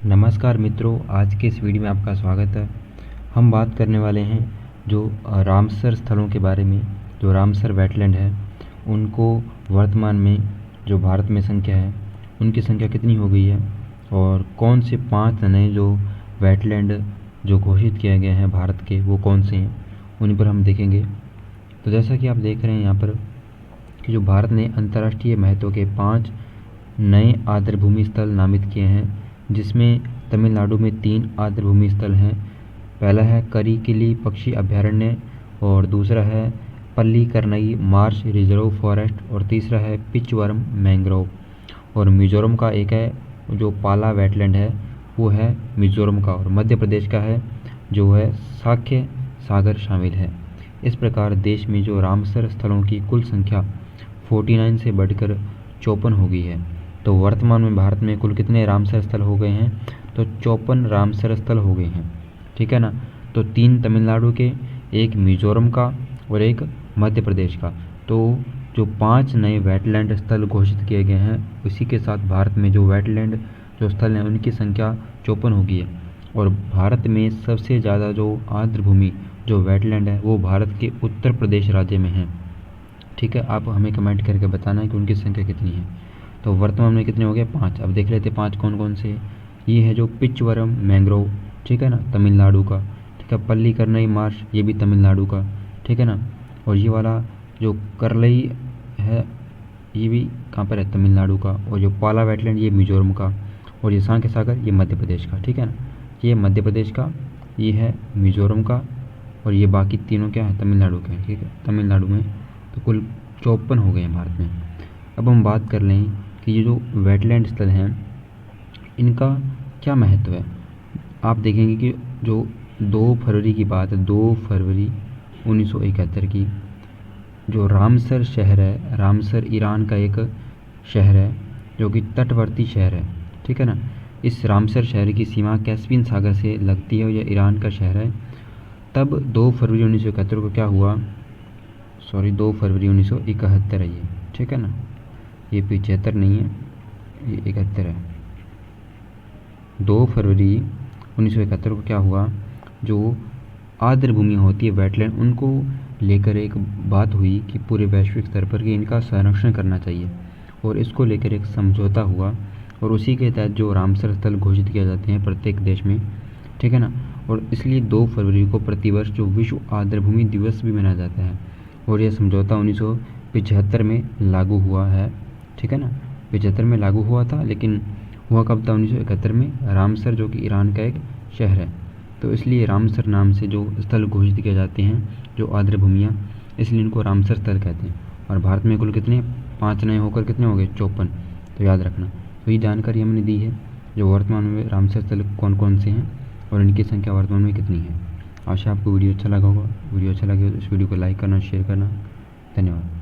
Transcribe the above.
नमस्कार मित्रों, आज के इस वीडियो में आपका स्वागत है। हम बात करने वाले हैं जो रामसर स्थलों के बारे में। जो रामसर वेटलैंड है उनको वर्तमान में जो भारत में संख्या है उनकी संख्या कितनी हो गई है और कौन से 5 नए जो वेटलैंड जो घोषित किए गए हैं भारत के वो कौन से हैं, उन पर हम देखेंगे। तो जैसा कि आप देख रहे हैं यहाँ पर कि जो भारत ने अंतर्राष्ट्रीय महत्व के 5 नए आर्द्रभूमि स्थल नामित किए हैं, जिसमें तमिलनाडु में 3 आर्द्रभूमि स्थल हैं। पहला है करिकिली पक्षी अभयारण्य और दूसरा है पल्लीकरनई मार्श रिजर्व फॉरेस्ट और तीसरा है पिचवरम मैंग्रोव। और मिजोरम का एक है जो पाला वेटलैंड है वो है मिजोरम का, और मध्य प्रदेश का है जो है साख्य सागर शामिल है। इस प्रकार देश में जो रामसर स्थलों की कुल संख्या 49 से बढ़कर 54 हो गई है। तो वर्तमान में भारत में कुल कितने रामसर स्थल हो गए हैं? तो 54 रामसर स्थल हो गए हैं, ठीक है ना। तो 3 तमिलनाडु के, एक मिजोरम का और एक मध्य प्रदेश का। तो जो 5 नए वेटलैंड स्थल घोषित किए गए हैं, उसी के साथ भारत में जो वेटलैंड जो स्थल हैं उनकी संख्या 54 हो गई है। और भारत में सबसे ज़्यादा जो आर्द्रभूमि जो वेटलैंड है वो भारत के उत्तर प्रदेश राज्य में है, ठीक है। आप हमें कमेंट करके बताना है कि उनकी संख्या कितनी है। तो वर्तमान में कितने हो गए? 5। अब देख लेते 5 कौन कौन से। ये है जो पिचवरम मैंग्रोव, ठीक है ना, तमिलनाडु का, ठीक है। पल्लीकरनई मार्श, ये भी तमिलनाडु का, ठीक है ना। और ये वाला जो करलई है ये भी कहाँ पर है? तमिलनाडु का। और जो पाला वेटलैंड ये मिजोरम का। और ये सांख्य सागर ये मध्य प्रदेश का, ठीक है ना। ये मध्य प्रदेश का, ये है मिजोरम का, और ये बाकी तीनों क्या है? तमिलनाडु के, ठीक है, तमिलनाडु में। तो कुल 54 हो गए हैं भारत में। अब हम बात कर लें कि ये जो वेटलैंड स्थल हैं इनका क्या महत्व है। आप देखेंगे कि जो 2 फरवरी की बात है, 2 फरवरी 1971 की, जो रामसर शहर है, रामसर ईरान का एक शहर है जो कि तटवर्ती शहर है, ठीक है ना। इस रामसर शहर की सीमा कैस्पियन सागर से लगती है और यह ईरान का शहर है। तब 2 फरवरी 1971 को क्या हुआ? 2 फरवरी 1971 है ये, ठीक है ना। ये 75 नहीं है, ये 71 है। 2 फरवरी 1971 को क्या हुआ? जो आर्द्रभूमि होती है वेटलैंड, उनको लेकर एक बात हुई कि पूरे वैश्विक स्तर पर कि इनका संरक्षण करना चाहिए, और इसको लेकर एक समझौता हुआ। और उसी के तहत जो रामसर स्थल घोषित किए जाते हैं प्रत्येक देश में, ठीक है ना। और इसलिए 2 फरवरी को प्रतिवर्ष जो विश्व आर्द्रभूमि दिवस भी मनाया जाता है। और यह समझौता 1975 में लागू हुआ है, ठीक है ना। 75 में लागू हुआ था, लेकिन हुआ कब था? 1971 में। रामसर जो कि ईरान का एक शहर है, तो इसलिए रामसर नाम से जो स्थल घोषित किए जाते हैं जो आर्द्रभूमियाँ, इसलिए इनको रामसर स्थल कहते हैं। और भारत में कुल कितने? 5 नए होकर कितने हो गए? 54। तो याद रखना। तो ये जानकारी हमने दी है जो वर्तमान में रामसर स्थल कौन कौन से हैं और इनकी संख्या वर्तमान में कितनी है। आशा आपको वीडियो अच्छा लगा होगा। वीडियो अच्छा लगे तो इस वीडियो को लाइक करना, शेयर करना। धन्यवाद।